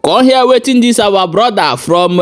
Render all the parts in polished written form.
Come here waiting this our brother from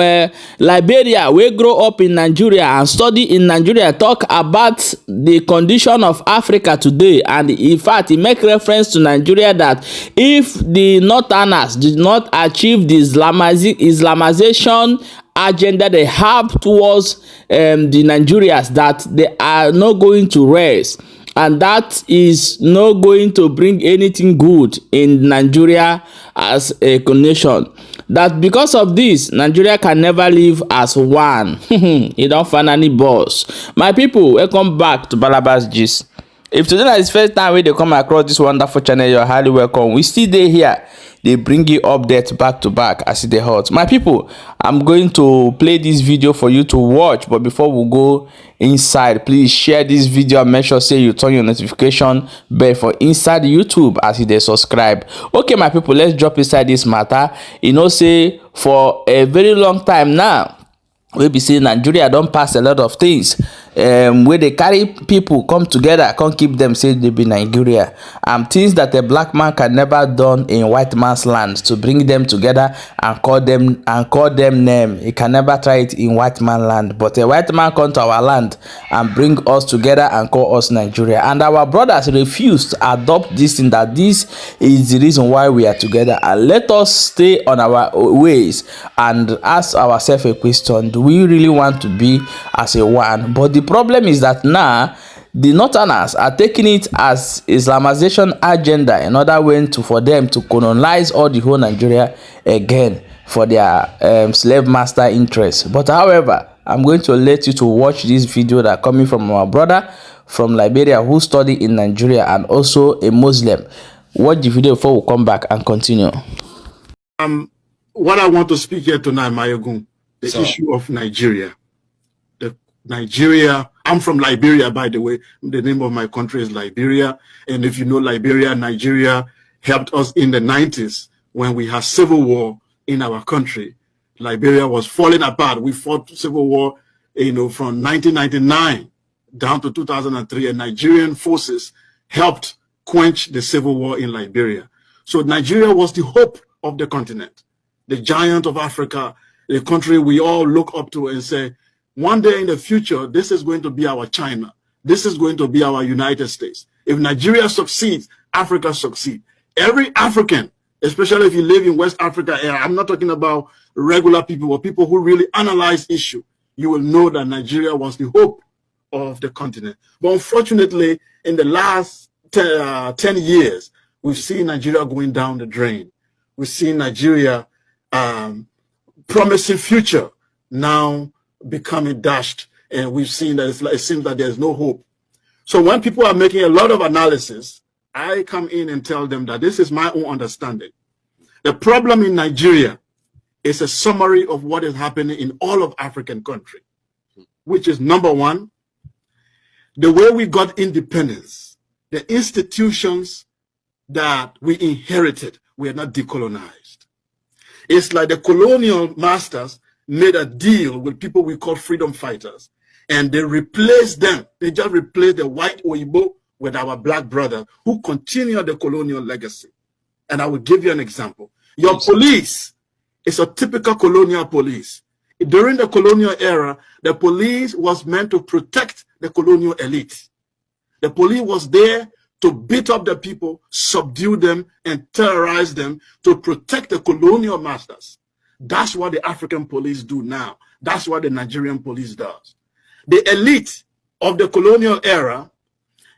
Liberia wey grow up in Nigeria and study in Nigeria talk about the condition of Africa today, and in fact he make reference to Nigeria that if the Northerners did not achieve the Islamization agenda they have towards the Nigerians, that they are not going to rest, and that is not going to bring anything good in Nigeria as a nation. That because of this, Nigeria can never live as one. You don't finally boss. My people, welcome back to Balabas Gist. If today is the first time they come across this wonderful channel, you're highly welcome. We still there here. They bring you updates back to back as they hot. My people, I'm going to play this video for you to watch, but before we go inside, please share this video and make sure say you turn your notification bell for inside YouTube as they subscribe. Okay, my people, let's drop inside this matter. You know, say for a very long time now, we be saying Nigeria don't pass a lot of things where they carry people come together, can't keep them say they be Nigeria, things that a black man can never done in white man's land, to bring them together and call them name. He can never try it in white man land, but a white man come to our land and bring us together and call us Nigeria, and our brothers refused to adopt this thing, that this is the reason why we are together. And let us stay on our ways and ask ourselves a question: do we really want to be as a one? But the problem is that now the Northerners are taking it as Islamization agenda, another way for them to colonize all the whole Nigeria again for their slave master interests. But however, I'm going to let you to watch this video that coming from our brother from Liberia who study in Nigeria and also a Muslim. Watch the video before we come back and continue. What I want to speak here tonight, Mayogun, the issue of Nigeria. Nigeria, I'm from Liberia, by the way. The name of my country is Liberia. And if you know Liberia, Nigeria helped us in the 90s when we had civil war in our country. Liberia was falling apart. We fought civil war, from 1999 down to 2003, and Nigerian forces helped quench the civil war in Liberia. So Nigeria was the hope of the continent, the giant of Africa, the country we all look up to and say, one day in the future, this is going to be our China. This is going to be our United States. If Nigeria succeeds, Africa succeeds. Every African, especially if you live in West Africa, I'm not talking about regular people, but people who really analyze issue, you will know that Nigeria was the hope of the continent. But unfortunately, in the last 10 years, we've seen Nigeria going down the drain. We've seen Nigeria promising future now becoming dashed, and we've seen that it seems that there's no hope. So when people are making a lot of analysis, I come in and tell them that this is my own understanding. The problem in Nigeria is a summary of what is happening in all of African countries, which is number one, the way we got independence, the institutions that we inherited were not decolonized. It's like the colonial masters made a deal with people we call freedom fighters, and they replaced them. They just replaced the white Oyibo with our black brother who continue the colonial legacy. And I will give you an example. Your police is a typical colonial police. During the colonial era, the police was meant to protect the colonial elite. The police was there to beat up the people, subdue them, and terrorize them to protect the colonial masters. That's what the African police do now. That's what the Nigerian police does. The elite of the colonial era,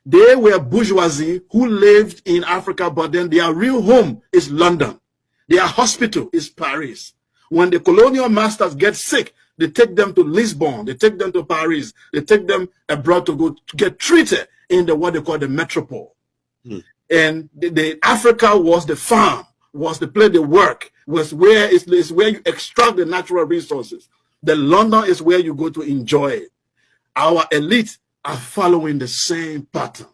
they were bourgeoisie who lived in Africa, but then their real home is London. Their hospital is Paris. When the colonial masters get sick, they take them to Lisbon, they take them to Paris, they take them abroad to go to get treated in the what they call the metropole. And the Africa was the farm, was the place they work, was where is where you extract the natural resources. The London is where you go to enjoy it. Our elite are following the same pattern.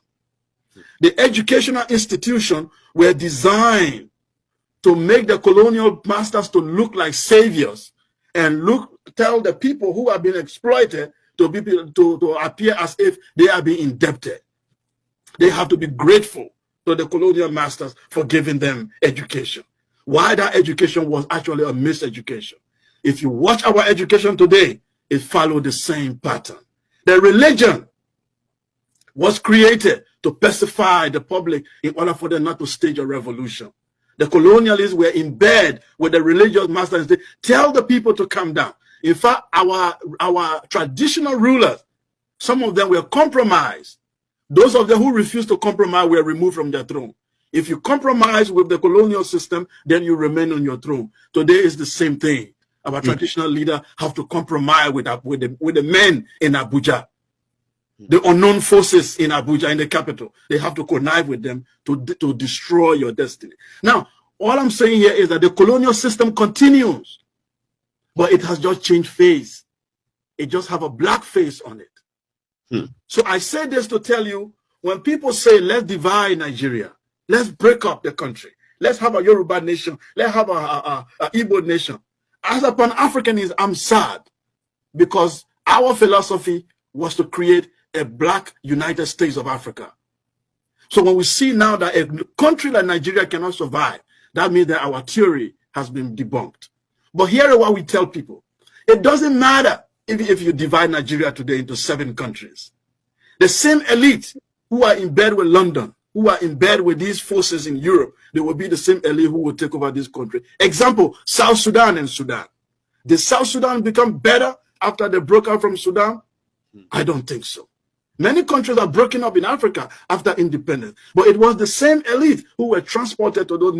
The educational institutions were designed to make the colonial masters to look like saviors and tell the people who have been exploited to appear as if they are being indebted. They have to be grateful to the colonial masters for giving them education. why that education was actually a miseducation. If you watch our education today, it followed the same pattern. The religion was created to pacify the public in order for them not to stage a revolution. The colonialists were in bed with the religious masters. They tell the people to calm down. In fact, our traditional rulers, some of them were compromised. Those of them who refused to compromise were removed from their throne. If you compromise with the colonial system, then you remain on your throne. Today is the same thing. Our traditional leaders have to compromise with the men in Abuja. The unknown forces in Abuja, in the capital. They have to connive with them to destroy your destiny. Now, all I'm saying here is that the colonial system continues, but it has just changed face. It just have a black face on it. So I say this to tell you, when people say, let's divide Nigeria, let's break up the country, let's have a Yoruba nation, let's have a Igbo nation. As a Pan-Africanist, I'm sad because our philosophy was to create a black United States of Africa. So when we see now that a country like Nigeria cannot survive, that means that our theory has been debunked. But here is what we tell people. It doesn't matter if you divide Nigeria today into 7 countries. The same elite who are in bed with London, who are in bed with these forces in Europe, they will be the same elite who will take over this country. Example, South Sudan and Sudan. Did South Sudan become better after they broke out from Sudan? I don't think so. Many countries are broken up in Africa after independence, but it was the same elite who were transported to those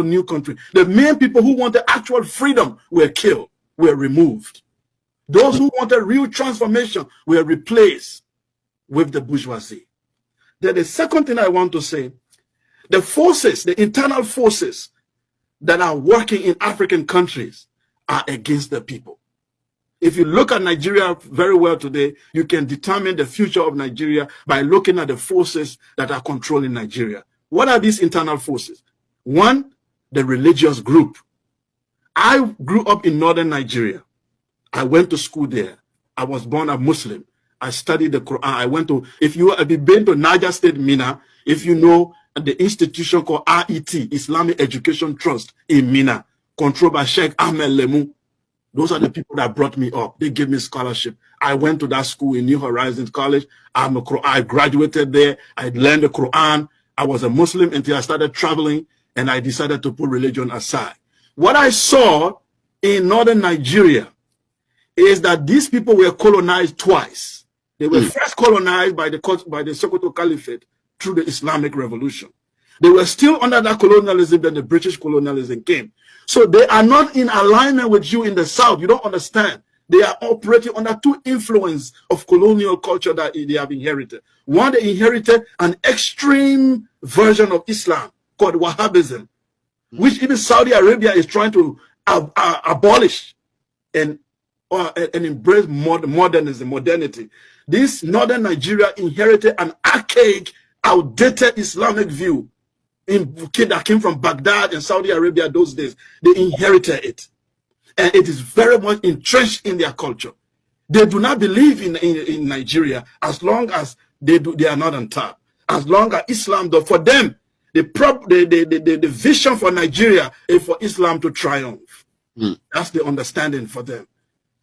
new countries. The main people who wanted actual freedom were killed, were removed. Those who wanted real transformation were replaced with the bourgeoisie. Then the second thing I want to say, the forces, the internal forces that are working in African countries are against the people. If you look at Nigeria very well today, you can determine the future of Nigeria by looking at the forces that are controlling Nigeria. What are these internal forces? One, the religious group. I grew up in northern Nigeria. I went to school there. I was born a Muslim. I studied the Quran. I went to, if you have been to Niger State, Mina, if you know the institution called RET, Islamic Education Trust in Mina, controlled by Sheikh Ahmed Lemu. Those are the people that brought me up. They gave me scholarship. I went to that school in New Horizons College. I graduated there. I learned the Quran. I was a Muslim until I started traveling, and I decided to put religion aside. What I saw in northern Nigeria is that these people were colonized twice. They were first colonized by the Sokoto Caliphate through the Islamic Revolution. They were still under that colonialism, then the British colonialism came. So they are not in alignment with you in the South. You don't understand. They are operating under 2 influence of colonial culture that they have inherited. One, they inherited an extreme version of Islam called Wahhabism, which even Saudi Arabia is trying to abolish and embrace modernity. This northern Nigeria inherited an archaic, outdated Islamic view that came from Baghdad and Saudi Arabia those days. They inherited it. And it is very much entrenched in their culture. They do not believe in Nigeria as long as they are not on top. As long as Islam, though, for them, the vision for Nigeria is for Islam to triumph. That's the understanding for them.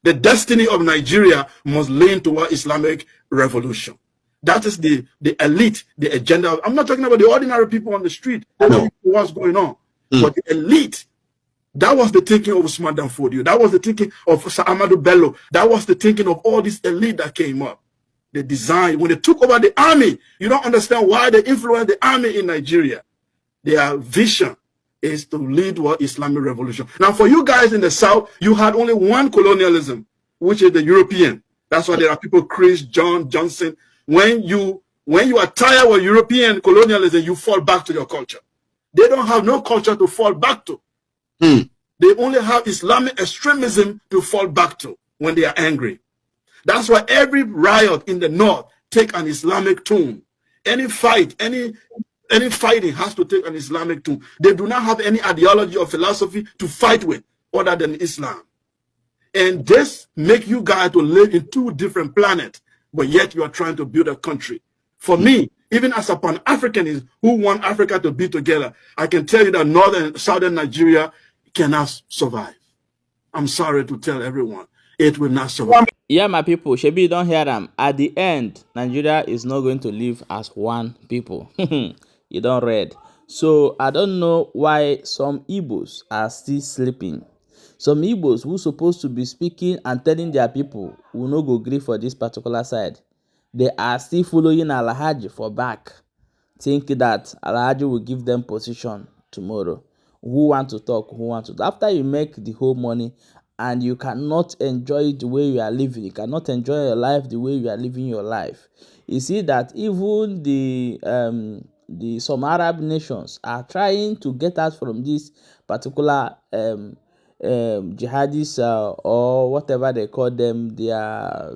The destiny of Nigeria must lean toward Islamic revolution. That is the elite, the agenda. I'm not talking about the ordinary people on the street. They don't know what's going on. But the elite, that was the thinking of Usman Dan Fodio. That was the thinking of Sir Amadou Bello. That was the thinking of all this elite that came up. The design, when they took over the army, you don't understand why they influenced the army in Nigeria. Their vision is to lead what Islamic revolution. Now, for you guys in the South, you had only one colonialism, which is the European. That's why there are people, Chris, John, Johnson. When you are tired of European colonialism, you fall back to your culture. They don't have no culture to fall back to. They only have Islamic extremism to fall back to when they are angry. That's why every riot in the North take an Islamic tone. Any fight, any fighting has to take an Islamic tone. They do not have any ideology or philosophy to fight with other than Islam. And this make you guys to live in 2 different planets, but yet you are trying to build a country. For me, Even as a Pan-Africanist who want Africa to be together, I can tell you that northern, southern Nigeria cannot survive. I'm sorry to tell everyone, it will not survive. Yeah, my people, shebi you don hear am. At the end, Nigeria is not going to live as one people. You don read. So I don't know why some Igbos are still sleeping. Some Igbos who supposed to be speaking and telling their people will no go gree for this particular side. They are still following Alhaji for back, think that Alhaji will give them position tomorrow. Who want to talk? Who want to? After you make the whole money and you cannot enjoy the way you are living, you cannot enjoy your life the way you are living your life. You see that even the some Arab nations are trying to get out from this particular jihadists or whatever they call them, their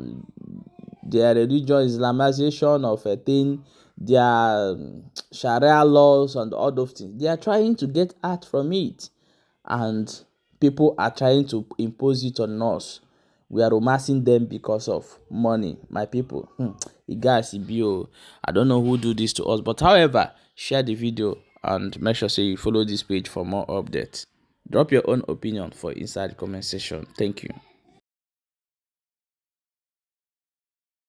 religion, Islamization of a thing, their Sharia laws and all those things. They are trying to get out from it, and people are trying to impose it on us. We are romancing them because of money, my people. You guys, I don't know who do this to us, but however, share the video and make sure you follow this page for more updates. Drop your own opinion for inside the comment section. Thank you.